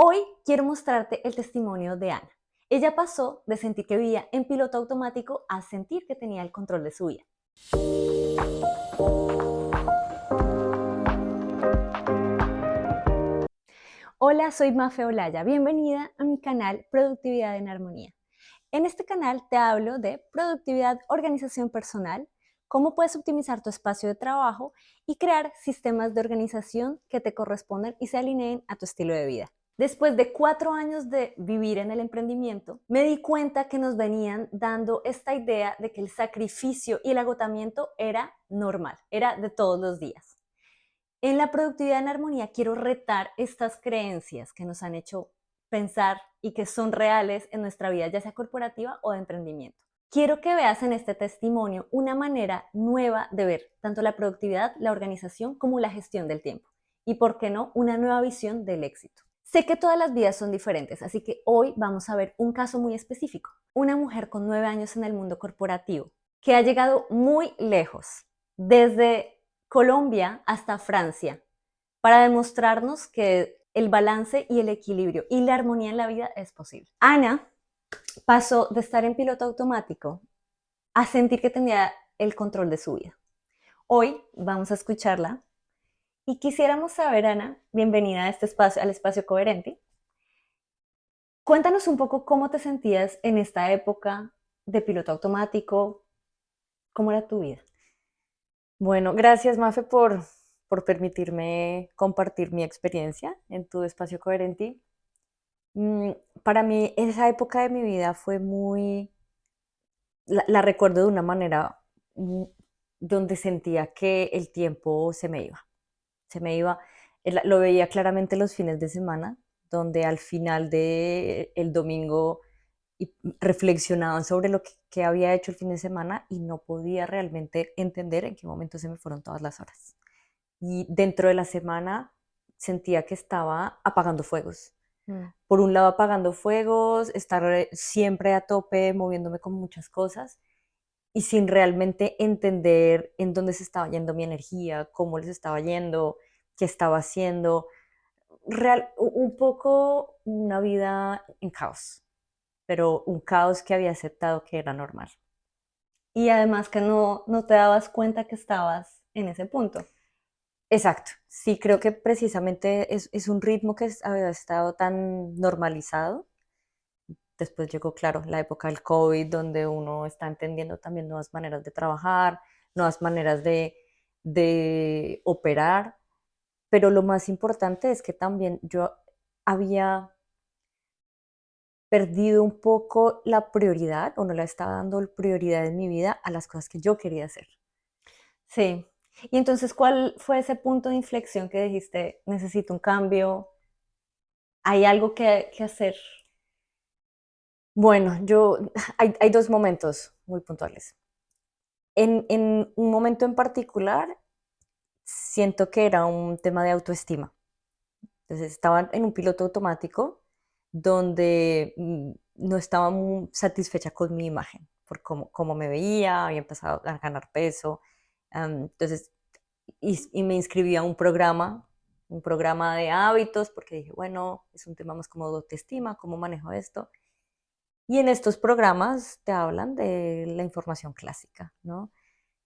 Hoy quiero mostrarte el testimonio de Ana. Ella pasó de sentir que vivía en piloto automático a sentir que tenía el control de su vida. Hola, soy Mafe Olaya. Bienvenida a mi canal Productividad en Armonía. En este canal te hablo de productividad, organización personal, cómo puedes optimizar tu espacio de trabajo y crear sistemas de organización que te corresponden y se alineen a tu estilo de vida. Después de 4 años de vivir en el emprendimiento, me di cuenta que nos venían dando esta idea de que el sacrificio y el agotamiento era normal, era de todos los días. En la productividad en armonía quiero retar estas creencias que nos han hecho pensar y que son reales en nuestra vida, ya sea corporativa o de emprendimiento. Quiero que veas en este testimonio una manera nueva de ver tanto la productividad, la organización como la gestión del tiempo. Y, ¿por qué no?, una nueva visión del éxito. Sé que todas las vidas son diferentes, así que hoy vamos a ver un caso muy específico. Una mujer con 9 años en el mundo corporativo que ha llegado muy lejos, desde Colombia hasta Francia, para demostrarnos que el balance y el equilibrio y la armonía en la vida es posible. Ana pasó de estar en piloto automático a sentir que tenía el control de su vida. Hoy vamos a escucharla y quisiéramos saber, Ana, bienvenida a este espacio, al espacio Coherente. Cuéntanos un poco cómo te sentías en esta época de piloto automático, cómo era tu vida. Bueno, gracias Mafe por permitirme compartir mi experiencia en tu espacio coherente. Mm, para mí esa época de mi vida fue la recuerdo de una manera mm, donde sentía que el tiempo se me iba, lo veía claramente los fines de semana, donde al final del domingo reflexionaban sobre que había hecho el fin de semana y no podía realmente entender en qué momento se me fueron todas las horas. Y dentro de la semana sentía que estaba apagando fuegos. Mm. Por un lado apagando fuegos, estar siempre a tope, moviéndome con muchas cosas y sin realmente entender en dónde se estaba yendo mi energía, cómo les estaba yendo, qué estaba haciendo. Un poco una vida en caos, pero un caos que había aceptado que era normal. Y además que no te dabas cuenta que estabas en ese punto. Exacto, sí, creo que precisamente es un ritmo que había estado tan normalizado. Después llegó, claro, la época del COVID, donde uno está entendiendo también nuevas maneras de trabajar, nuevas maneras de operar, pero lo más importante es que también yo había perdido un poco la prioridad o no le estaba dando prioridad en mi vida a las cosas que yo quería hacer. Sí. Y entonces, ¿cuál fue ese punto de inflexión que dijiste, necesito un cambio, hay algo que hacer? Bueno, hay dos momentos muy puntuales. En un momento en particular, siento que era un tema de autoestima. Entonces estaba en un piloto automático donde no estaba muy satisfecha con mi imagen, por cómo me veía, había empezado a ganar peso. Entonces, y me inscribí a un programa de hábitos, porque dije, bueno, es un tema más como de autoestima, cómo manejo esto. Y en estos programas te hablan de la información clásica, ¿no?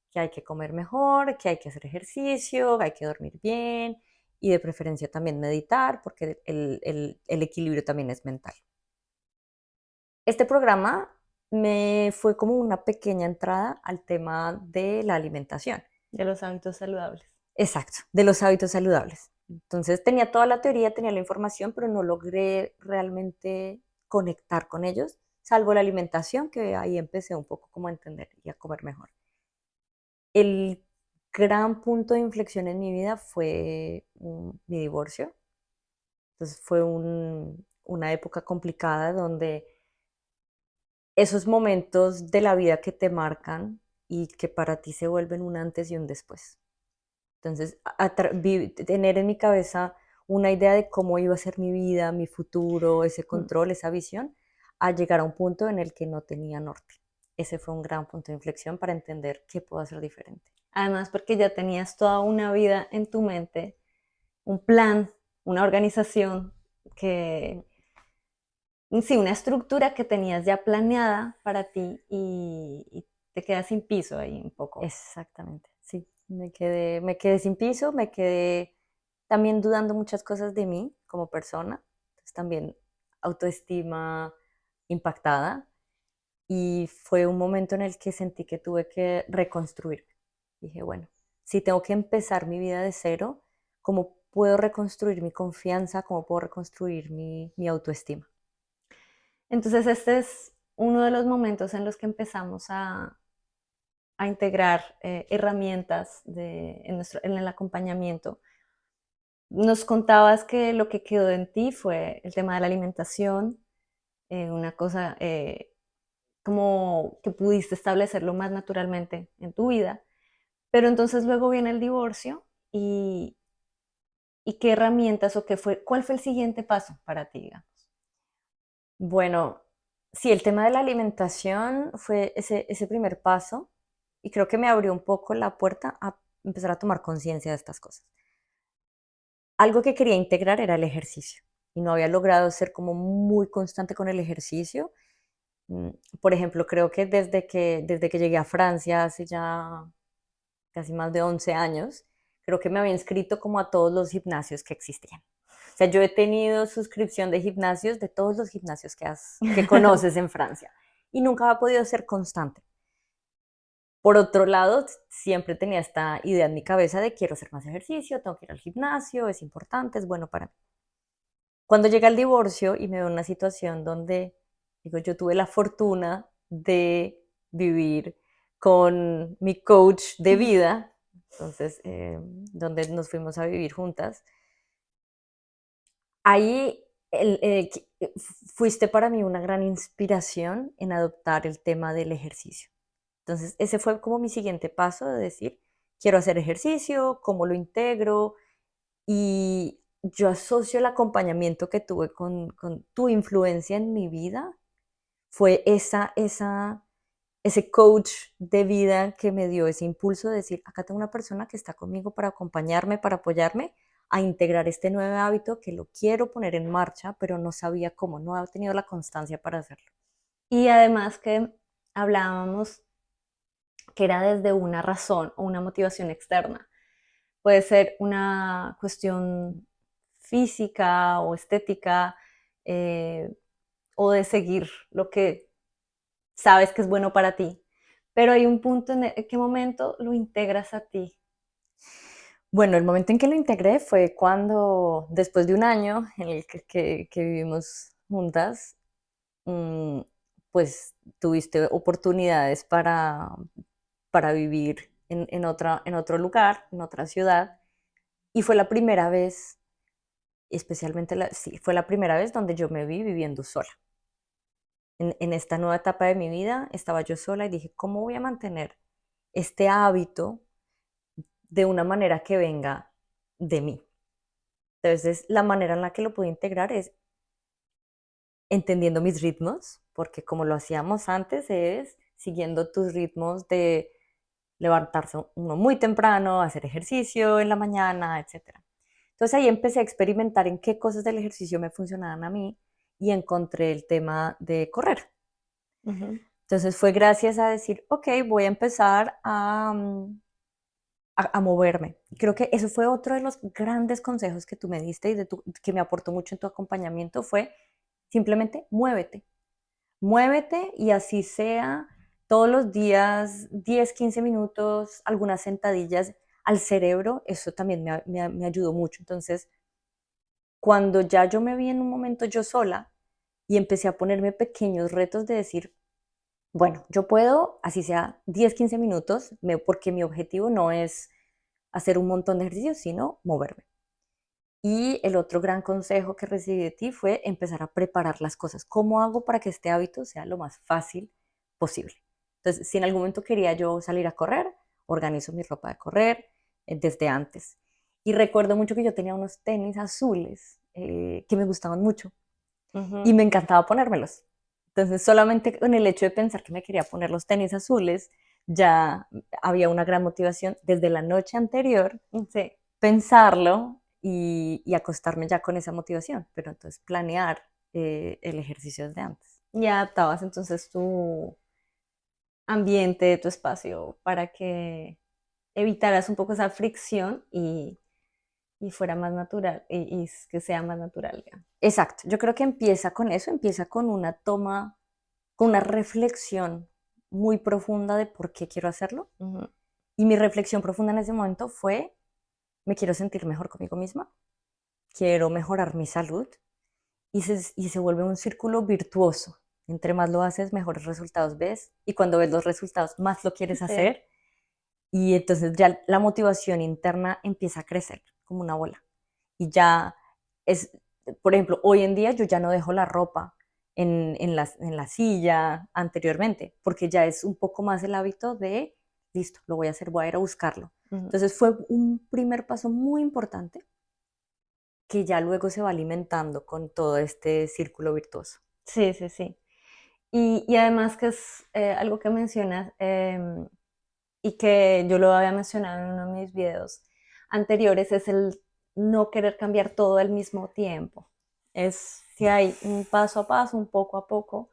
Que hay que comer mejor, que hay que hacer ejercicio, que hay que dormir bien y de preferencia también meditar, porque el equilibrio también es mental. Este programa me fue como una pequeña entrada al tema de la alimentación. De los hábitos saludables. Exacto, de los hábitos saludables. Entonces tenía toda la teoría, tenía la información, pero no logré realmente conectar con ellos, salvo la alimentación, que ahí empecé un poco como a entender y a comer mejor. El gran punto de inflexión en mi vida fue mi divorcio. Entonces fue una época complicada donde esos momentos de la vida que te marcan y que para ti se vuelven un antes y un después. Entonces, tener en mi cabeza una idea de cómo iba a ser mi vida, mi futuro, ese Mm. control, esa visión, a llegar a un punto en el que no tenía norte. Ese fue un gran punto de inflexión para entender qué puedo hacer diferente. Además, porque ya tenías toda una vida en tu mente, un plan, una organización que sí, una estructura que tenías ya planeada para ti y te quedas sin piso ahí un poco. Exactamente, sí. Me quedé sin piso, me quedé también dudando muchas cosas de mí como persona. Entonces también autoestima impactada. Y fue un momento en el que sentí que tuve que reconstruir. Dije, bueno, si tengo que empezar mi vida de cero, ¿cómo puedo reconstruir mi confianza? ¿Cómo puedo reconstruir mi autoestima? Entonces, este es uno de los momentos en los que empezamos a integrar herramientas en el acompañamiento. Nos contabas que lo que quedó en ti fue el tema de la alimentación, una cosa como que pudiste establecerlo más naturalmente en tu vida, pero entonces luego viene el divorcio y qué herramientas o cuál fue el siguiente paso para ti, digamos. Bueno, sí, el tema de la alimentación fue ese primer paso y creo que me abrió un poco la puerta a empezar a tomar conciencia de estas cosas. Algo que quería integrar era el ejercicio y no había logrado ser como muy constante con el ejercicio. Mm, Por ejemplo, creo que desde que llegué a Francia hace ya casi más de 11 años, creo que me había inscrito como a todos los gimnasios que existían. O sea, yo he tenido suscripción de gimnasios, de todos los gimnasios que conoces en Francia, y nunca ha podido ser constante. Por otro lado, siempre tenía esta idea en mi cabeza de quiero hacer más ejercicio, tengo que ir al gimnasio, es importante, es bueno para mí. Cuando llega el divorcio y me veo en una situación donde, digo, yo tuve la fortuna de vivir con mi coach de vida, entonces, donde nos fuimos a vivir juntas, ahí fuiste para mí una gran inspiración en adoptar el tema del ejercicio. Entonces, ese fue como mi siguiente paso de decir, quiero hacer ejercicio, cómo lo integro, y yo asocio el acompañamiento que tuve con tu influencia en mi vida, fue ese coach de vida que me dio ese impulso de decir, acá tengo una persona que está conmigo para acompañarme, para apoyarme a integrar este nuevo hábito que lo quiero poner en marcha, pero no sabía cómo, no había tenido la constancia para hacerlo. Y además que hablábamos que era desde una razón o una motivación externa. Puede ser una cuestión física o estética, eh, o de seguir lo que sabes que es bueno para ti. Pero hay un punto en qué momento lo integras a ti. Bueno, el momento en que lo integré fue cuando, después de un año en el que vivimos juntas, mm, pues tuviste oportunidades para vivir en otro lugar, en otra ciudad, y fue la primera vez, especialmente, sí, fue la primera vez donde yo me vi viviendo sola. En esta nueva etapa de mi vida estaba yo sola y dije, ¿cómo voy a mantener este hábito de una manera que venga de mí? Entonces, la manera en la que lo pude integrar es entendiendo mis ritmos, porque como lo hacíamos antes es siguiendo tus ritmos de levantarse uno muy temprano, hacer ejercicio en la mañana, etcétera. Entonces ahí empecé a experimentar en qué cosas del ejercicio me funcionaban a mí y encontré el tema de correr. Ujú. Entonces fue gracias a decir, ok, voy a empezar a moverme. Y creo que eso fue otro de los grandes consejos que tú me diste y que me aportó mucho en tu acompañamiento, fue simplemente muévete. Muévete y así sea todos los días, 10, 15 minutos, algunas sentadillas al cerebro, eso también me ayudó mucho. Entonces, cuando ya yo me vi en un momento yo sola y empecé a ponerme pequeños retos de decir, bueno, yo puedo, así sea 10, 15 minutos, porque mi objetivo no es hacer un montón de ejercicios, sino moverme. Y el otro gran consejo que recibí de ti fue empezar a preparar las cosas. ¿Cómo hago para que este hábito sea lo más fácil posible? Entonces, si en algún momento quería yo salir a correr, organizo mi ropa de correr desde antes. Y recuerdo mucho que yo tenía unos tenis azules que me gustaban mucho y Ujú. me encantaba ponérmelos. Entonces, solamente con el hecho de pensar que me quería poner los tenis azules, ya había una gran motivación desde la noche anterior Sí. pensarlo y acostarme ya con esa motivación, pero entonces planear el ejercicio desde antes. Y adaptabas entonces tu ambiente, tu espacio, para que evitaras un poco esa fricción y fuera más natural, y que sea más natural, digamos. Exacto, yo creo que empieza con eso, empieza con una toma, con una reflexión muy profunda de por qué quiero hacerlo. Ujú. Y mi reflexión profunda en ese momento fue, me quiero sentir mejor conmigo misma, quiero mejorar mi salud y se vuelve un círculo virtuoso. Entre más lo haces, mejores resultados ves y cuando ves los resultados, más lo quieres Sí, hacer y entonces ya la motivación interna empieza a crecer como una bola. Y ya es, por ejemplo, hoy en día yo ya no dejo la ropa en la silla anteriormente, porque ya es un poco más el hábito de, listo, lo voy a hacer, voy a ir a buscarlo. ujú. Entonces fue un primer paso muy importante que ya luego se va alimentando con todo este círculo virtuoso. Sí, sí, sí. Y además que es algo que mencionas, y que yo lo había mencionado en uno de mis videos anteriores, es el no querer cambiar todo al mismo tiempo. Es que hay un paso a paso, un poco a poco,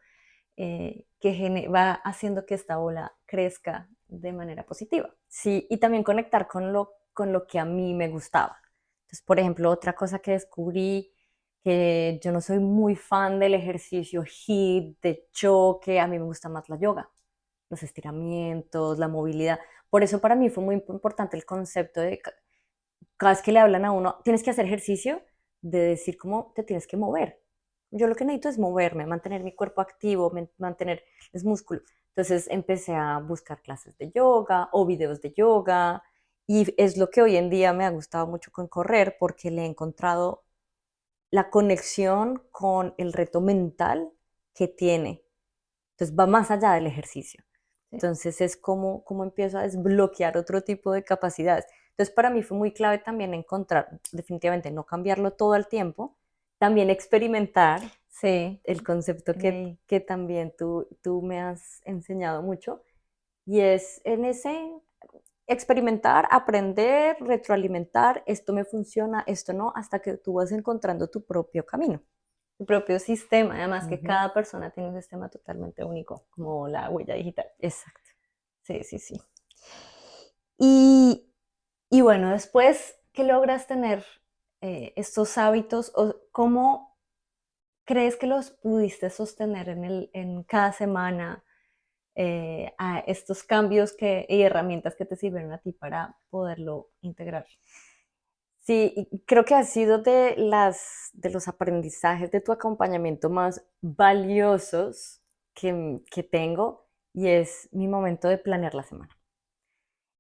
que va haciendo que esta ola crezca de manera positiva. Sí, y también conectar con lo que a mí me gustaba. Entonces, por ejemplo, otra cosa que descubrí, que yo no soy muy fan del ejercicio HIIT, de choque, a mí me gusta más la yoga, los estiramientos, la movilidad. Por eso para mí fue muy importante el concepto de cada vez que le hablan a uno, tienes que hacer ejercicio, de decir cómo te tienes que mover. Yo lo que necesito es moverme, mantener mi cuerpo activo, mantener los músculos. Entonces empecé a buscar clases de yoga o videos de yoga y es lo que hoy en día me ha gustado mucho con correr porque le he encontrado la conexión con el reto mental que tiene. Entonces va más allá del ejercicio. ¿Sí? Entonces es como empiezo a desbloquear otro tipo de capacidades. Entonces para mí fue muy clave también encontrar, definitivamente no cambiarlo todo el tiempo, también experimentar Sí, el concepto que, leí. que también tú me has enseñado mucho, y es en ese experimentar, aprender, retroalimentar, esto me funciona, esto no, hasta que tú vas encontrando tu propio camino. Tu propio sistema, además que Ujú. cada persona tiene un sistema totalmente único, como la huella digital. Exacto. Sí, sí, sí. Y, y bueno, después que logras tener estos hábitos, ¿cómo crees que los pudiste sostener en cada semana, a estos cambios y herramientas que te sirvieron a ti para poderlo integrar? Sí, y creo que ha sido de los aprendizajes de tu acompañamiento más valiosos que tengo, y es mi momento de planear la semana.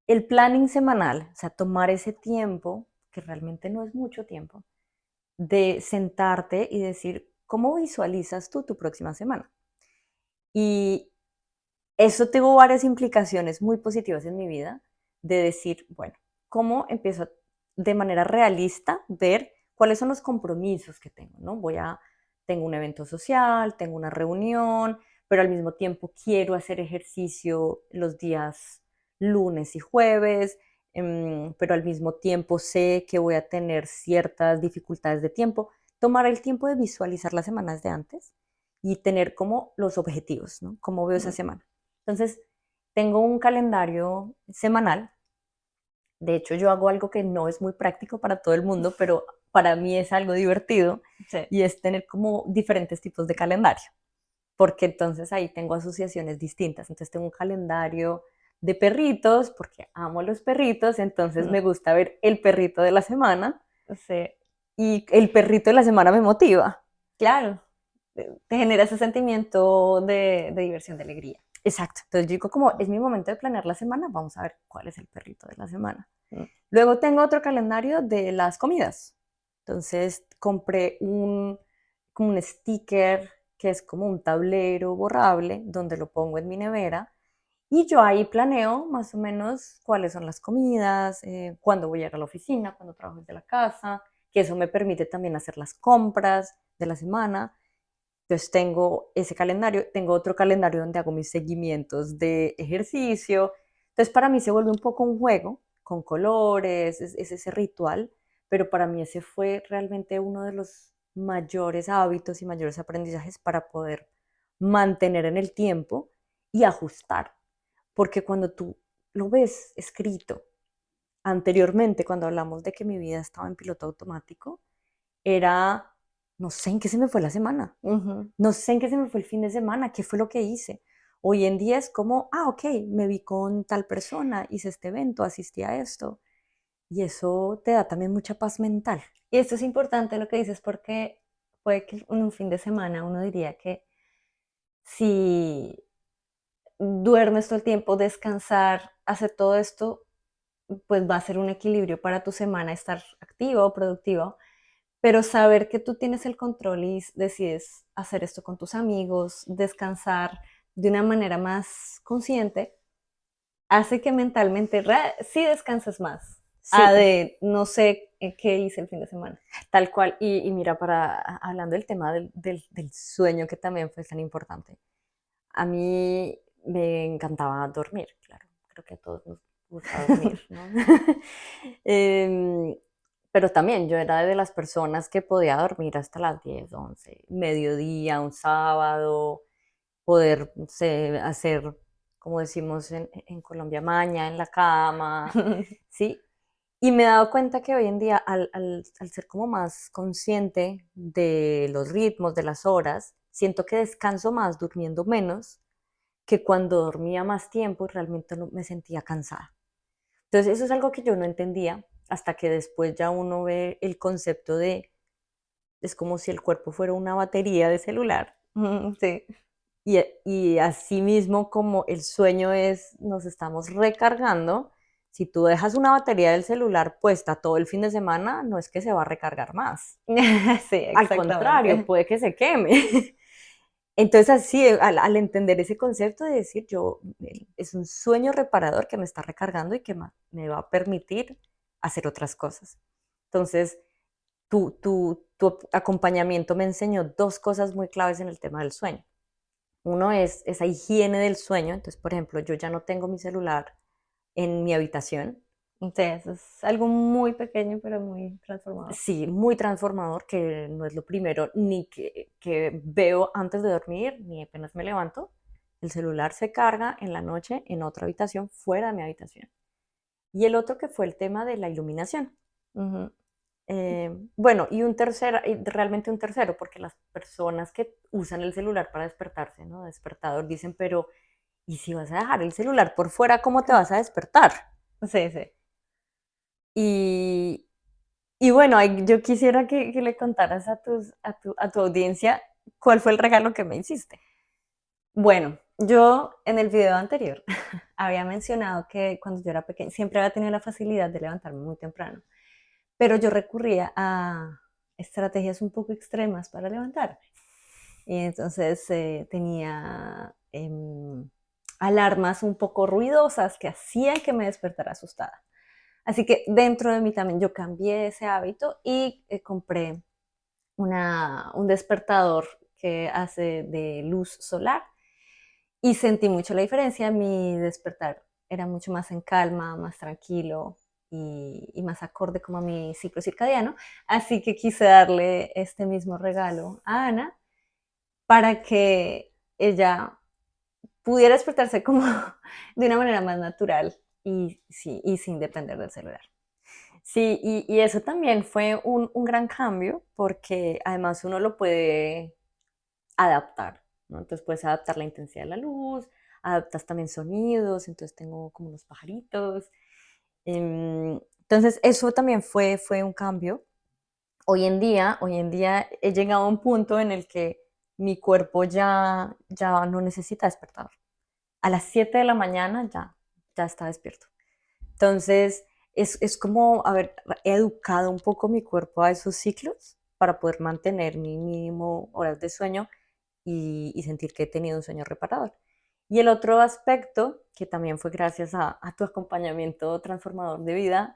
El planning semanal, o sea, tomar ese tiempo, que realmente no es mucho tiempo, de sentarte y decir, ¿cómo visualizas tú tu próxima semana? Y eso tuvo varias implicaciones muy positivas en mi vida, de decir, bueno, ¿cómo empiezo de manera realista ver cuáles son los compromisos que tengo? ¿No? Tengo un evento social, tengo una reunión, pero al mismo tiempo quiero hacer ejercicio los días lunes y jueves, pero al mismo tiempo sé que voy a tener ciertas dificultades de tiempo. Tomar el tiempo de visualizar las semanas de antes y tener como los objetivos, ¿no? ¿Cómo veo esa Mm. semana? Entonces, tengo un calendario semanal. De hecho, yo hago algo que no es muy práctico para todo el mundo, pero para mí es algo divertido, Sí. y es tener como diferentes tipos de calendario, porque entonces ahí tengo asociaciones distintas. Entonces tengo un calendario de perritos, porque amo los perritos, entonces Mm. me gusta ver el perrito de la semana Sí, y el perrito de la semana me motiva. claro, te genera ese sentimiento de diversión, de alegría. Exacto. Entonces yo digo, como Mm. es mi momento de planear la semana, vamos a ver cuál es el perrito de la semana. Mm. Luego tengo otro calendario de las comidas. Entonces compré como un sticker que es como un tablero borrable donde lo pongo en mi nevera y yo ahí planeo más o menos cuáles son las comidas, cuándo voy a ir a la oficina, cuándo trabajo desde la casa, que eso me permite también hacer las compras de la semana. Entonces tengo ese calendario, tengo otro calendario donde hago mis seguimientos de ejercicio. Entonces para mí se vuelve un poco un juego con colores, es ese ritual pero para mí ese fue realmente uno de los mayores hábitos y mayores aprendizajes para poder mantener en el tiempo y ajustar. Porque cuando tú lo ves escrito, anteriormente cuando hablamos de que mi vida estaba en piloto automático, era, no sé en qué se me fue la semana, Ujú. no sé en qué se me fue el fin de semana, qué fue lo que hice. Hoy en día es como, ok, me vi con tal persona, hice este evento, asistí a esto. Y eso te da también mucha paz mental. Y esto es importante lo que dices porque puede que en un fin de semana uno diría que si duermes todo el tiempo, descansar, hacer todo esto, pues va a ser un equilibrio para tu semana estar activo o productivo, pero saber que tú tienes el control y decides hacer esto con tus amigos, descansar de una manera más consciente, hace que mentalmente sí descanses más. A Sí, de no sé qué hice el fin de semana. tal cual. Y mira, hablando del tema del sueño, que también fue tan importante, a mí me encantaba dormir, claro, creo que a todos nos gusta dormir, ¿no? Em, pero también yo era de las personas que podía dormir hasta las 10, 11, mediodía, un sábado, poder, no sé, hacer, como decimos en Colombia, maña en la cama, ¿sí? Y me he dado cuenta que hoy en día, al ser como más consciente de los ritmos, de las horas, siento que descanso más durmiendo menos que cuando dormía más tiempo y realmente no me sentía cansada. Entonces, eso es algo que yo no entendía hasta que después ya uno ve el concepto de, es como si el cuerpo fuera una batería de celular. Sí. Y así mismo como el sueño es, nos estamos recargando, si tú dejas una batería del celular puesta todo el fin de semana, no es que se va a recargar más. Sí, Al contrario, exactamente. puede que se queme. Entonces, así, al entender ese concepto de decir, es un sueño reparador que me está recargando y que me va a permitir hacer otras cosas. Entonces, tu acompañamiento me enseñó dos cosas muy claves en el tema del sueño. Uno es esa higiene del sueño. Entonces, por ejemplo, yo ya no tengo mi celular en mi habitación. Sí, eso es algo muy pequeño, pero muy transformador. Sí, muy transformador, que no es lo primero ni que veo antes de dormir, ni apenas me levanto. El celular se carga en la noche en otra habitación, fuera de mi habitación. Y el otro que fue el tema de la iluminación. Ujú. Bueno, y realmente un tercero, porque las personas que usan el celular para despertarse, ¿no? Despertador, dicen, pero ¿y si vas a dejar el celular por fuera, cómo te vas a despertar? Sí, sí. Y, y bueno, yo quisiera que le contaras a tu audiencia cuál fue el regalo que me hiciste. Bueno, yo en el video anterior había mencionado que cuando yo era pequeña siempre había tenido la facilidad de levantarme muy temprano, pero yo recurría a estrategias un poco extremas para levantarme. Y entonces tenía alarmas un poco ruidosas que hacían que me despertara asustada. Así que dentro de mí también yo cambié ese hábito y compré un despertador que hace de luz solar y sentí mucho la diferencia. Mi despertar era mucho más en calma, más tranquilo y más acorde como a mi ciclo circadiano. Así que quise darle este mismo regalo a Ana para que ella pudiera despertarse como de una manera más natural y, sí, y sin depender del celular. Sí, y eso también fue un gran cambio porque además uno lo puede adaptar, ¿no? Entonces puedes adaptar la intensidad de la luz, adaptas también sonidos, entonces tengo como unos pajaritos. Entonces eso también fue un cambio. Hoy en día he llegado a un punto en el que mi cuerpo ya no necesita despertador. A las 7 de la mañana ya está despierto. Entonces, es como haber educado un poco mi cuerpo a esos ciclos para poder mantener mi mínimo horas de sueño y sentir que he tenido un sueño reparador. Y el otro aspecto, que también fue gracias a tu acompañamiento transformador de vida,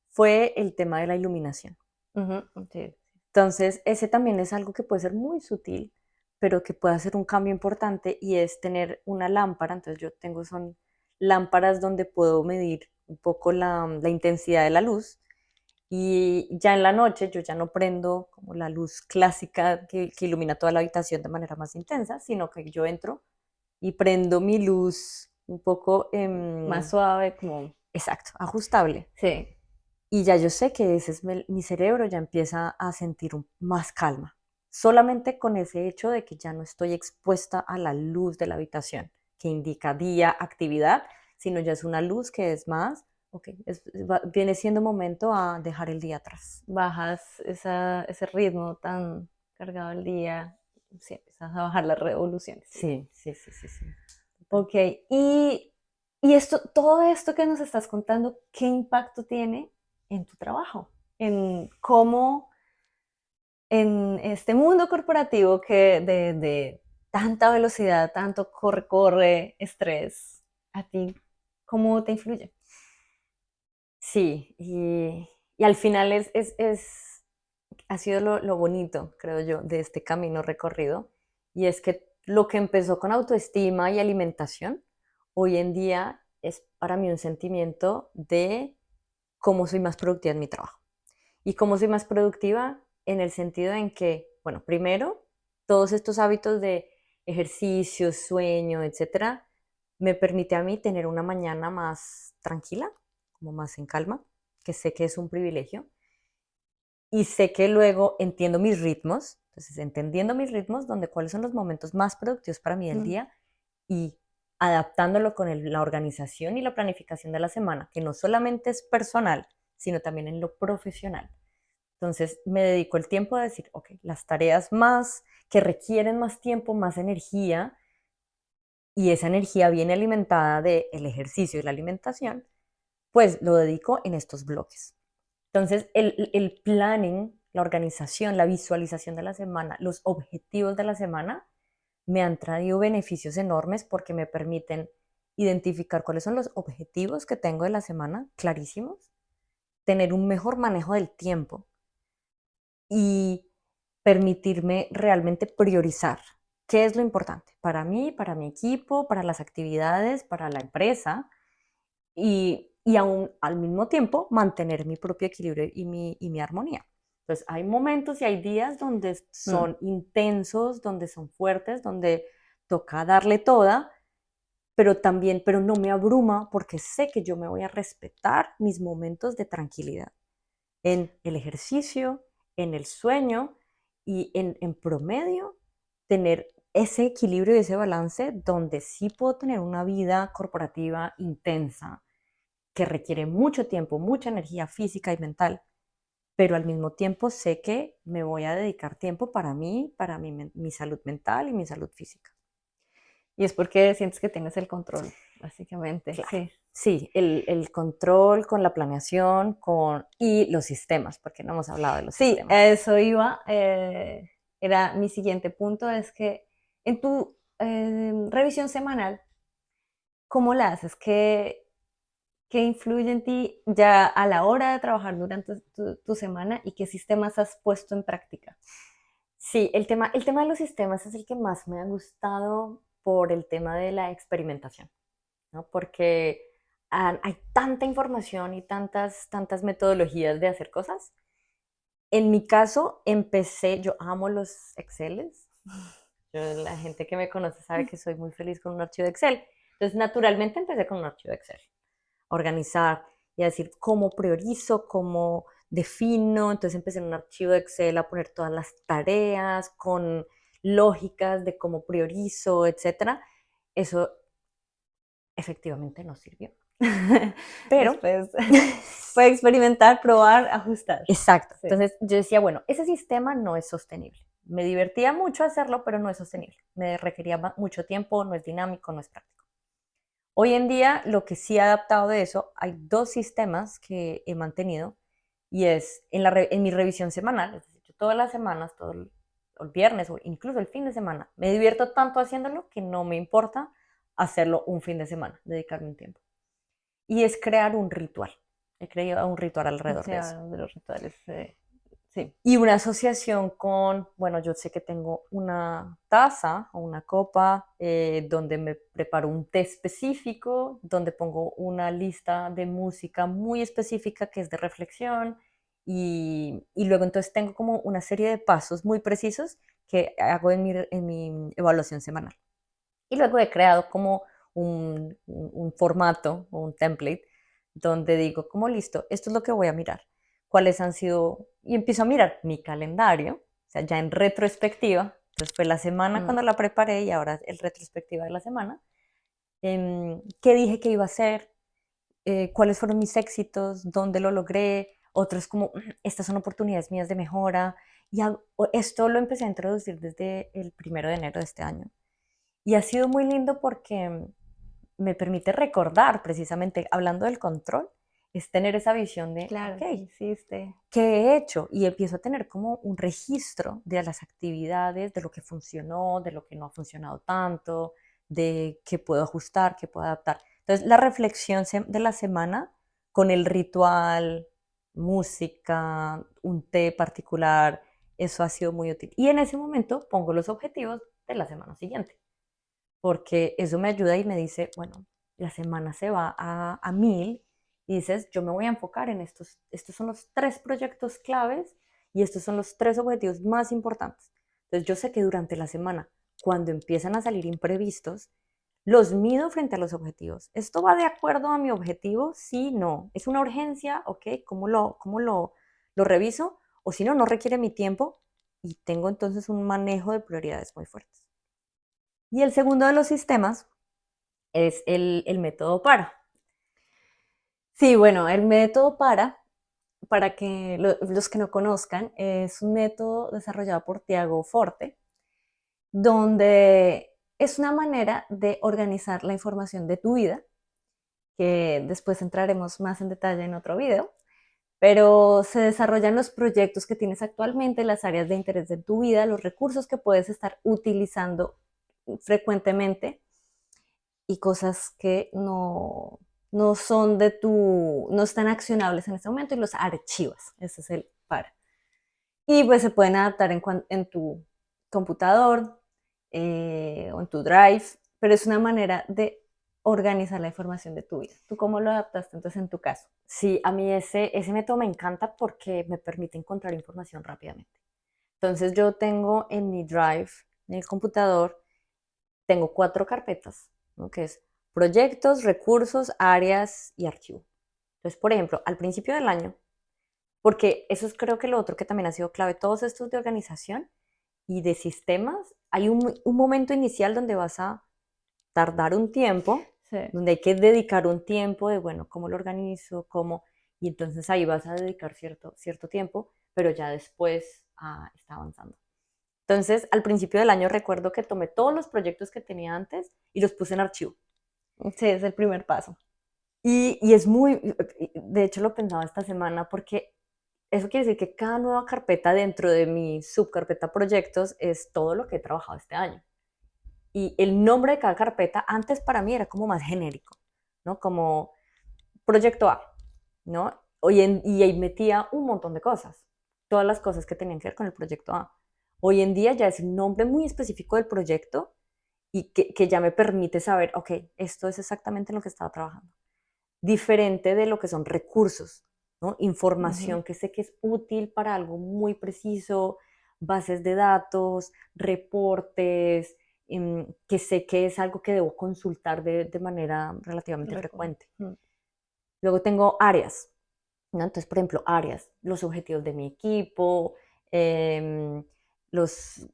fue el tema de la iluminación. Ujú, sí. Entonces, ese también es algo que puede ser muy sutil, pero que puede hacer un cambio importante y es tener una lámpara. Entonces, yo tengo son lámparas donde puedo medir un poco la intensidad de la luz Y ya en la noche yo ya no prendo como la luz clásica que ilumina toda la habitación de manera más intensa, sino que yo entro y prendo mi luz un poco, Más suave, como... exacto, ajustable. Sí. Y ya yo sé que ese es mi cerebro ya empieza a sentir más calma. Solamente con ese hecho de que ya no estoy expuesta a la luz de la habitación, que indica día, actividad, sino ya es una luz que es más, ok, viene siendo momento a dejar el día atrás. Bajas ese ritmo tan cargado el día, sí, empiezas a bajar las revoluciones. Sí, sí, sí, sí, sí. Ok, y esto, todo esto que nos estás contando, ¿qué impacto tiene en tu trabajo? En cómo en este mundo corporativo que de tanta velocidad, tanto corre, corre, estrés, ¿a ti cómo te influye? Sí, y al final ha sido lo bonito, creo yo, de este camino recorrido, y es que lo que empezó con autoestima y alimentación, hoy en día es para mí un sentimiento de cómo soy más productiva en mi trabajo. Y cómo soy más productiva en el sentido en que, bueno, primero, todos estos hábitos de ejercicio, sueño, etcétera, me permite a mí tener una mañana más tranquila, como más en calma, que sé que es un privilegio, y sé que luego entiendo mis ritmos, entonces entendiendo mis ritmos, donde cuáles son los momentos más productivos para mí del Mm. día y adaptándolo con la organización y la planificación de la semana, que no solamente es personal, sino también en lo profesional. Entonces me dedico el tiempo a decir, ok, las tareas más que requieren más tiempo, más energía, y esa energía viene alimentada del ejercicio y la alimentación, pues lo dedico en estos bloques. Entonces el planning, la organización, la visualización de la semana, los objetivos de la semana, me han traído beneficios enormes porque me permiten identificar cuáles son los objetivos que tengo de la semana, clarísimos, tener un mejor manejo del tiempo y permitirme realmente priorizar qué es lo importante para mí, para mi equipo, para las actividades, para la empresa y aún al mismo tiempo mantener mi propio equilibrio y mi armonía. Entonces hay momentos y hay días donde Mm. son intensos, donde son fuertes, donde toca darle toda, pero también, pero no me abruma porque sé que yo me voy a respetar mis momentos de tranquilidad en el ejercicio, en el sueño y en promedio tener ese equilibrio y ese balance donde sí puedo tener una vida corporativa intensa que requiere mucho tiempo, mucha energía física y mental, pero al mismo tiempo sé que me voy a dedicar tiempo para mí, para mi salud mental y mi salud física. Y es porque sientes que tienes el control, básicamente, Claro. sí. Sí, el control con la planeación y los sistemas, porque no hemos hablado de los Sí, sistemas. a eso iba. Era mi siguiente punto, es que en tu revisión semanal, ¿cómo la haces? ¿Qué influye en ti ya a la hora de trabajar durante tu semana y qué sistemas has puesto en práctica? Sí, el tema de los sistemas es el que más me ha gustado por el tema de la experimentación, ¿no? Porque hay tanta información y tantas metodologías de hacer cosas. En mi caso, yo amo los Exceles. La gente que me conoce sabe que soy muy feliz con un archivo de Excel. Entonces, naturalmente empecé con un archivo de Excel. Organizar y a decir cómo priorizo, cómo defino. Entonces empecé en un archivo de Excel a poner todas las tareas con lógicas de cómo priorizo, etcétera. Eso efectivamente no sirvió. Pero, Después puede experimentar, probar, ajustar. exacto. Sí. Entonces yo decía, bueno, ese sistema no es sostenible. Me divertía mucho hacerlo, pero no es sostenible. Me requería mucho tiempo, no es dinámico, no es práctico. Hoy en día, lo que sí he adaptado de eso, hay dos sistemas que he mantenido y es en mi revisión semanal, es decir, yo todas las semanas, todo el viernes o incluso el fin de semana, me divierto tanto haciéndolo que no me importa hacerlo un fin de semana, dedicarme un tiempo. Y es crear un ritual. He creado un ritual alrededor Sí, de eso. hablamos de los rituales. Sí. Y una asociación con, bueno, yo sé que tengo una taza o una copa donde me preparo un té específico, donde pongo una lista de música muy específica que es de reflexión y luego entonces tengo como una serie de pasos muy precisos que hago en mi evaluación semanal. Y luego he creado como un formato o un template donde digo, como listo, esto es lo que voy a mirar. ¿Cuáles han sido? Y empiezo a mirar mi calendario, o sea, ya en retrospectiva. Entonces fue la semana Mm. cuando la preparé y ahora el retrospectiva de la semana. ¿Qué dije que iba a hacer? ¿Cuáles fueron mis éxitos? ¿Dónde lo logré? Otros como, estas son oportunidades mías de mejora. Y esto lo empecé a introducir desde el 1 de enero de este año. Y ha sido muy lindo porque me permite recordar, precisamente hablando del control, es tener esa visión de, ok, Claro, ¿qué hiciste? ¿qué he hecho? Y empiezo a tener como un registro de las actividades, de lo que funcionó, de lo que no ha funcionado tanto, de qué puedo ajustar, qué puedo adaptar. Entonces, la reflexión de la semana con el ritual, música, un té particular, eso ha sido muy útil. Y en ese momento pongo los objetivos de la semana siguiente porque eso me ayuda y me dice, bueno, la semana se va a 1000 y dices, yo me voy a enfocar en estos son los 3 proyectos claves y estos son los 3 objetivos más importantes. Entonces yo sé que durante la semana, cuando empiezan a salir imprevistos, los mido frente a los objetivos. ¿Esto va de acuerdo a mi objetivo? Sí, no. ¿Es una urgencia? Ok, ¿cómo lo reviso? O si no, no requiere mi tiempo y tengo entonces un manejo de prioridades muy fuertes. Y el segundo de los sistemas es el método PARA. Sí, bueno, el método para que los que no conozcan, es un método desarrollado por Tiago Forte, donde es una manera de organizar la información de tu vida, que después entraremos más en detalle en otro video, pero se desarrollan los proyectos que tienes actualmente, las áreas de interés de tu vida, los recursos que puedes estar utilizando frecuentemente y cosas que no son no están accionables en este momento y los archivas. Ese es el para. Y pues se pueden adaptar en tu computador o en tu drive, pero es una manera de organizar la información de tu vida. ¿Tú cómo lo adaptaste entonces en tu caso? Sí, a mí ese método me encanta porque me permite encontrar información rápidamente. Entonces yo tengo en mi Drive, en el computador, tengo 4 carpetas, ¿no? Que es proyectos, recursos, áreas y archivo. Entonces, por ejemplo, al principio del año, porque eso es creo que lo otro que también ha sido clave, todos estos de organización y de sistemas, hay un momento inicial donde vas a tardar un tiempo, Sí. donde hay que dedicar un tiempo de, bueno, cómo lo organizo, cómo, y entonces ahí vas a dedicar cierto tiempo, pero ya después está avanzando. Entonces, al principio del año recuerdo que tomé todos los proyectos que tenía antes y los puse en archivo. Sí, es el primer paso. Y es muy, de hecho lo pensaba esta semana porque eso quiere decir que cada nueva carpeta dentro de mi subcarpeta proyectos es todo lo que he trabajado este año. Y el nombre de cada carpeta antes para mí era como más genérico, ¿no? Como proyecto A, ¿no? Y ahí metía un montón de cosas, todas las cosas que tenían que ver con el proyecto A. Hoy en día ya es un nombre muy específico del proyecto y que ya me permite saber, ok, esto es exactamente en lo que estaba trabajando. Diferente de lo que son recursos, ¿no? Ujú. Información que sé que es útil para algo muy preciso, bases de datos, reportes, que sé que es algo que debo consultar de manera relativamente frecuente. Mm. Luego tengo áreas, ¿no? Entonces, por ejemplo, áreas, los objetivos de mi equipo, em, los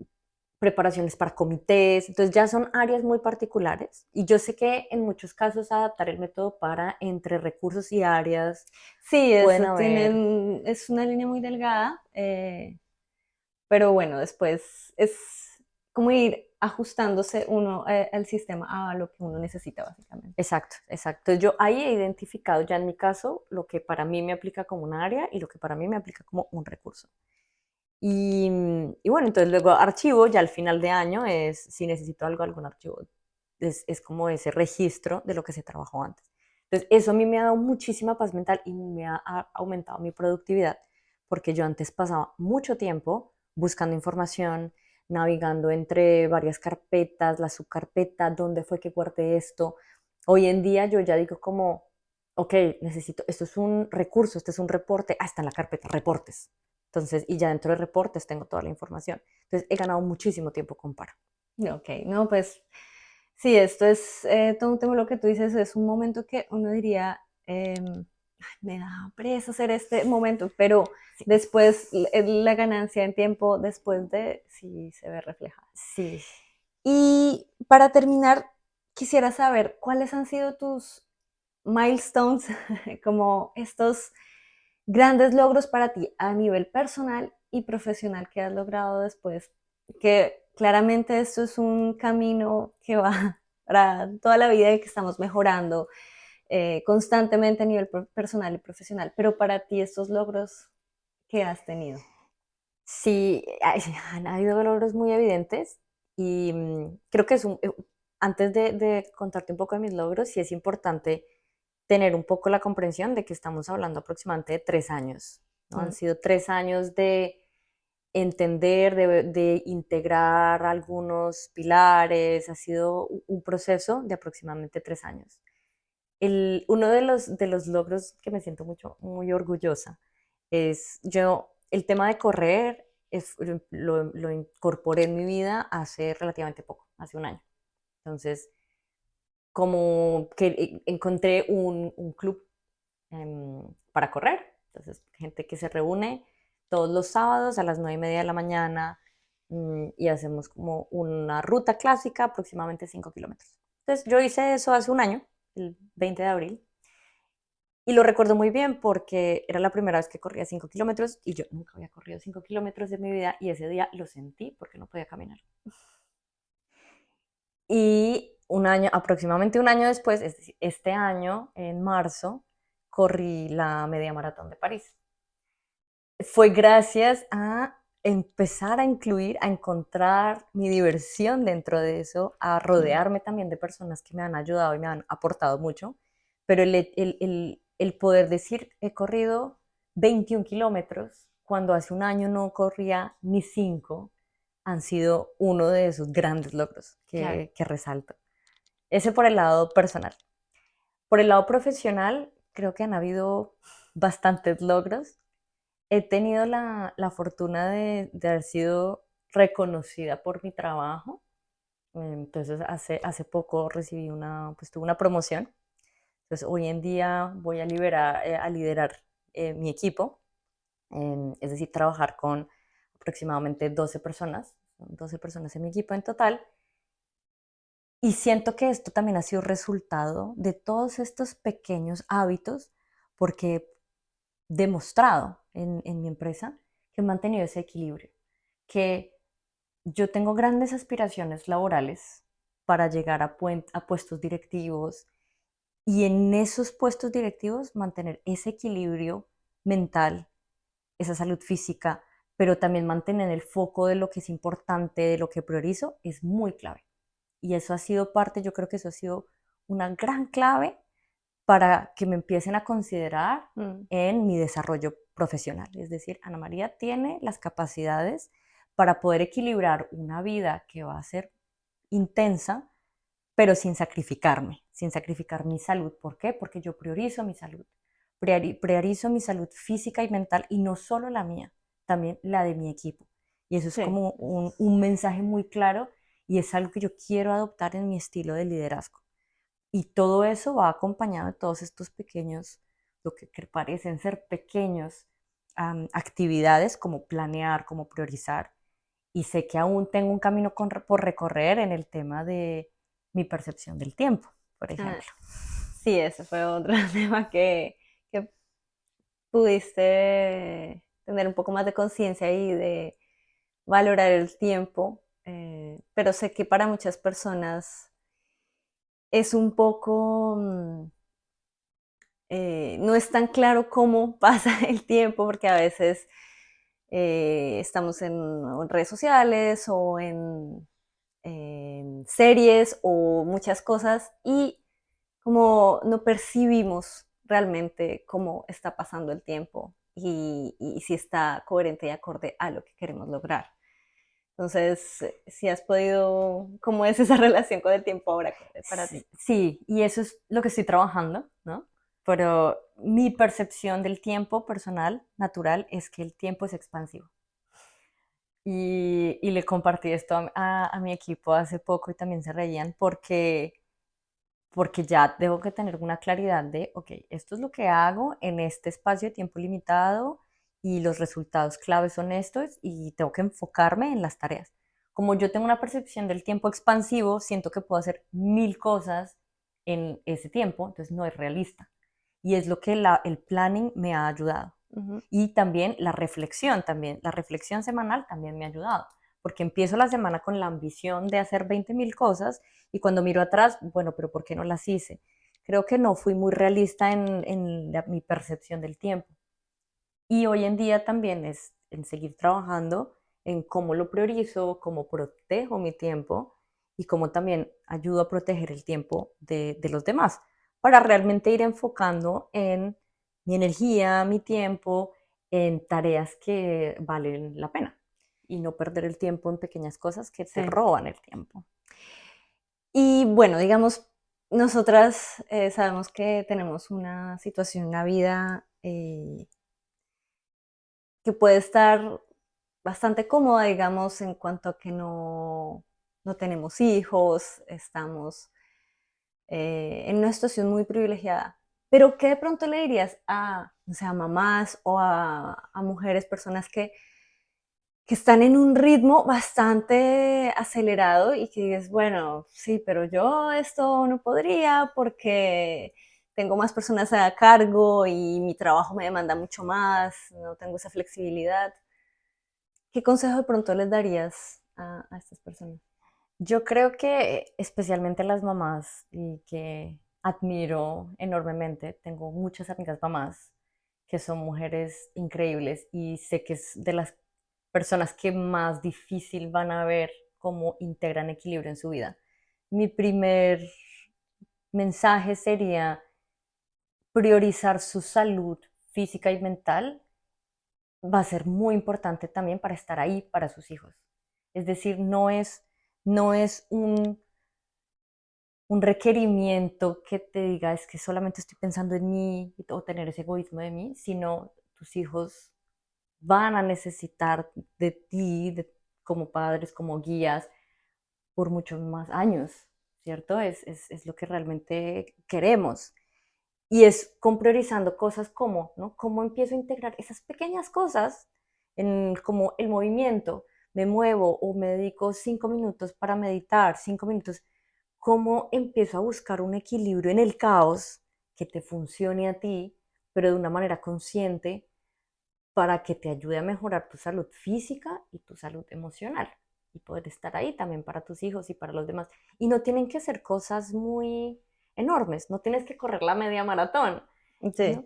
preparaciones para comités, entonces ya son áreas muy particulares y yo sé que en muchos casos adaptar el método para entre recursos y áreas Sí, pueden eso haber, es una línea muy delgada, pero bueno, después es como ir ajustándose uno al sistema a lo que uno necesita básicamente. exacto, exacto. Yo ahí he identificado ya en mi caso lo que para mí me aplica como un área y lo que para mí me aplica como un recurso. Y bueno, entonces luego archivo, ya al final de año es, si necesito algo, algún archivo, es como ese registro de lo que se trabajó antes. Entonces, eso a mí me ha dado muchísima paz mental y me ha aumentado mi productividad, porque yo antes pasaba mucho tiempo buscando información, navegando entre varias carpetas, la subcarpeta, dónde fue que guardé esto. Hoy en día yo ya digo como, ok, necesito, esto es un recurso, este es un reporte, está en la carpeta, reportes. Entonces, y ya dentro de reportes tengo toda la información. Entonces, he ganado muchísimo tiempo con Para. Ok, no, pues sí, esto es todo un tema, lo que tú dices, es un momento que uno diría, "Ay, me da pereza hacer este momento", pero Sí, después la ganancia en tiempo después de sí se ve reflejada. sí. Y para terminar, quisiera saber cuáles han sido tus milestones, como estos grandes logros para ti a nivel personal y profesional que has logrado después, que claramente esto es un camino que va para toda la vida y que estamos mejorando constantemente a nivel personal y profesional, pero para ti estos logros que has tenido. Sí, han habido logros muy evidentes y creo que antes de contarte un poco de mis logros, sí es importante tener un poco la comprensión de que estamos hablando aproximadamente de 3 años, ¿no? Han Mm, sido 3 años de entender, de integrar algunos pilares, ha sido un proceso de aproximadamente 3 años. Uno de los logros que me siento muy orgullosa es el tema de correr, lo incorporé en mi vida hace relativamente poco, hace un año. Entonces, como que encontré un club para correr. Entonces, gente que se reúne todos los sábados a las 9:30 de la mañana y hacemos como una ruta clásica, aproximadamente 5 kilómetros. Entonces, yo hice eso hace un año, el 20 de abril, y lo recuerdo muy bien porque era la primera vez que corría 5 kilómetros y yo nunca había corrido 5 kilómetros en mi vida y ese día lo sentí porque no podía caminar. Y aproximadamente un año después, es decir, este año, en marzo, corrí la media maratón de París. Fue gracias a empezar a incluir, a encontrar mi diversión dentro de eso, a mm, rodearme también de personas que me han ayudado y me han aportado mucho, pero el poder decir, he corrido 21 kilómetros, cuando hace un año no corría ni 5, han sido uno de esos grandes logros claro. que resalto. Ese por el lado personal. Por el lado profesional, creo que han habido bastantes logros. He tenido la fortuna de haber sido reconocida por mi trabajo. Entonces, hace poco recibí pues tuve una promoción. Entonces, hoy en día voy a liderar mi equipo, es decir, trabajar con aproximadamente 12 personas. Son 12 personas en mi equipo en total. Y siento que esto también ha sido resultado de todos estos pequeños hábitos, porque he demostrado en mi empresa que he mantenido ese equilibrio, que yo tengo grandes aspiraciones laborales para llegar a puestos directivos y en esos puestos directivos mantener ese equilibrio mental, esa salud física, pero también mantener el foco de lo que es importante, de lo que priorizo, es muy clave. Y eso ha sido parte, yo creo que eso ha sido una gran clave para que me empiecen a considerar Mm. en mi desarrollo profesional. Es decir, Ana María tiene las capacidades para poder equilibrar una vida que va a ser intensa, pero sin sacrificar mi salud. ¿Por qué? Porque yo priorizo mi salud. Priorizo mi salud física y mental y no solo la mía, también la de mi equipo. Y eso es Sí. como un mensaje muy claro y es algo que yo quiero adoptar en mi estilo de liderazgo. Y todo eso va acompañado de todos estos pequeños, lo que parecen ser pequeños actividades como planear, como priorizar. Y sé que aún tengo un camino por recorrer en el tema de mi percepción del tiempo, por Ah, ejemplo. sí, ese fue otro tema que pudiste tener un poco más de conciencia y de valorar el tiempo, pero sé que para muchas personas es un poco, no es tan claro cómo pasa el tiempo, porque a veces estamos en redes sociales o en series o muchas cosas y como no percibimos realmente cómo está pasando el tiempo y si está coherente y acorde a lo que queremos lograr. Entonces, si has podido, ¿cómo es esa relación con el tiempo ahora para ti? Sí, y eso es lo que estoy trabajando, ¿no? pero mi percepción del tiempo personal, natural, es que el tiempo es expansivo. Y le compartí esto a mi equipo hace poco y también se reían porque ya tengo que tener una claridad de, ok, esto es lo que hago en este espacio de tiempo limitado y los resultados claves son estos y tengo que enfocarme en las tareas. Como yo tengo una percepción del tiempo expansivo, siento que puedo hacer 1000 cosas en ese tiempo, entonces no es realista. Y es lo que el planning me ha ayudado. Y también la reflexión semanal también me ha ayudado, porque empiezo la semana con la ambición de hacer 20.000 cosas y cuando miro atrás, bueno, pero ¿por qué no las hice? Creo que no fui muy realista en mi percepción del tiempo. Y hoy en día también es en seguir trabajando en cómo lo priorizo, cómo protejo mi tiempo y cómo también ayudo a proteger el tiempo de los demás, para realmente ir enfocando en mi energía, mi tiempo, en tareas que valen la pena y no perder el tiempo en pequeñas cosas que te Sí. roban el tiempo. Y bueno, digamos, nosotras sabemos que tenemos una situación, una vida que puede estar bastante cómoda, digamos, en cuanto a que no tenemos hijos, estamos en una situación muy privilegiada. Pero ¿qué de pronto le dirías a, o sea, a mamás o a mujeres, personas que están en un ritmo bastante acelerado y que dices, bueno, sí, pero yo esto no podría porque tengo más personas a cargo y mi trabajo me demanda mucho más, no tengo esa flexibilidad? ¿Qué consejo de pronto les darías a estas personas? Yo creo que especialmente las mamás y que admiro enormemente, tengo muchas amigas mamás que son mujeres increíbles y sé que es de las personas que más difícil van a ver cómo integran equilibrio en su vida. Mi primer mensaje sería priorizar su salud física y mental. Va a ser muy importante también para estar ahí para sus hijos. Es decir, no es un requerimiento que te diga es que solamente estoy pensando en mí o tener ese egoísmo de mí, sino tus hijos van a necesitar de ti como padres, como guías, por muchos más años, ¿cierto? Es lo que realmente queremos. Y es con priorizando cosas como, ¿no? ¿Cómo empiezo a integrar esas pequeñas cosas en como el movimiento? Me muevo o me dedico 5 minutos para meditar, 5 minutos. ¿Cómo empiezo a buscar un equilibrio en el caos que te funcione a ti, pero de una manera consciente para que te ayude a mejorar tu salud física y tu salud emocional? Y poder estar ahí también para tus hijos y para los demás. Y no tienen que ser cosas muy enormes, no tienes que correr la media maratón, Sí. ¿no?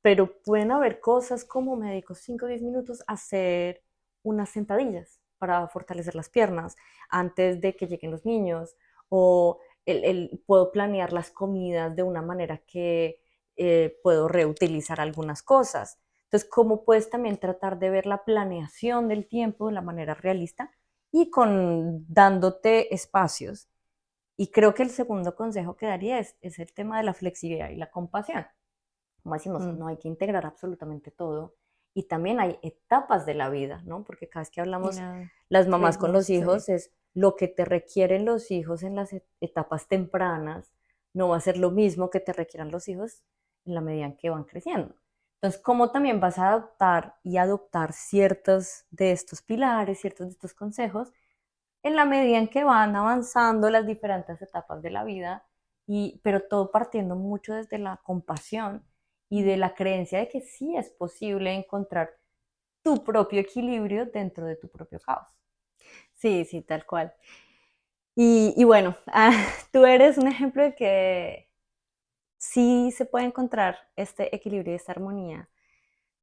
Pero pueden haber cosas como me dedico 5 o 10 minutos a hacer unas sentadillas para fortalecer las piernas antes de que lleguen los niños, o puedo planear las comidas de una manera que puedo reutilizar algunas cosas. Entonces, ¿cómo puedes también tratar de ver la planeación del tiempo de la manera realista y dándote espacios? Y creo que el segundo consejo que daría es el tema de la flexibilidad y la compasión. Como decimos, Mm. no hay que integrar absolutamente todo. Y también hay etapas de la vida, ¿no? Porque cada vez que Y hablamos los las mamás con ritmos, los sí. hijos es lo que te requieren los hijos en las etapas tempranas, no va a ser lo mismo que te requieran los hijos en la medida en que van creciendo. Entonces, ¿cómo también vas a adaptar y adoptar ciertos de estos pilares, ciertos de estos consejos en la medida en que van avanzando las diferentes etapas de la vida, pero todo partiendo mucho desde la compasión y de la creencia de que sí es posible encontrar tu propio equilibrio dentro de tu propio caos. Sí, sí, tal cual. Y bueno, tú eres un ejemplo de que sí se puede encontrar este equilibrio y esta armonía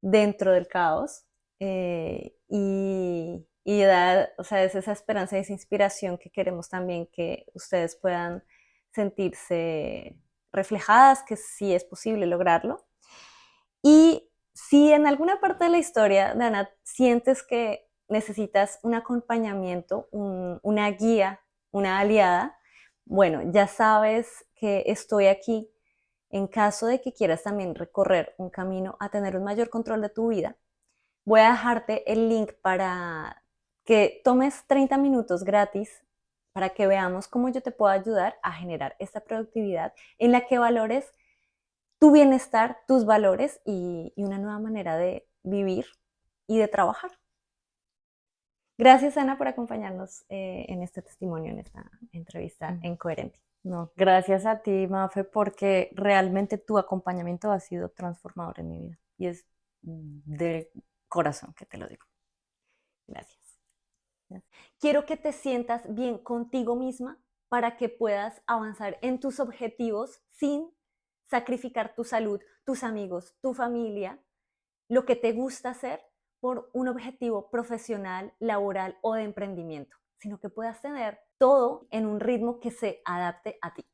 dentro del caos, y da, o sea, es esa esperanza y esa inspiración que queremos también que ustedes puedan sentirse reflejadas, que sí es posible lograrlo. Y si en alguna parte de la historia, Dana, sientes que necesitas un acompañamiento, una guía, una aliada, bueno, ya sabes que estoy aquí En caso de que quieras también recorrer un camino a tener un mayor control de tu vida, voy a dejarte el link para que tomes 30 minutos gratis para que veamos cómo yo te puedo ayudar a generar esta productividad en la que valores tu bienestar, tus valores y una nueva manera de vivir y de trabajar. Gracias, Ana, por acompañarnos en este testimonio, en esta entrevista en Coherente. No, gracias a ti, Mafe, porque realmente tu acompañamiento ha sido transformador en mi vida. Y es de corazón que te lo digo. Gracias. Quiero que te sientas bien contigo misma para que puedas avanzar en tus objetivos sin sacrificar tu salud, tus amigos, tu familia, lo que te gusta hacer por un objetivo profesional, laboral o de emprendimiento, sino que puedas tener todo en un ritmo que se adapte a ti.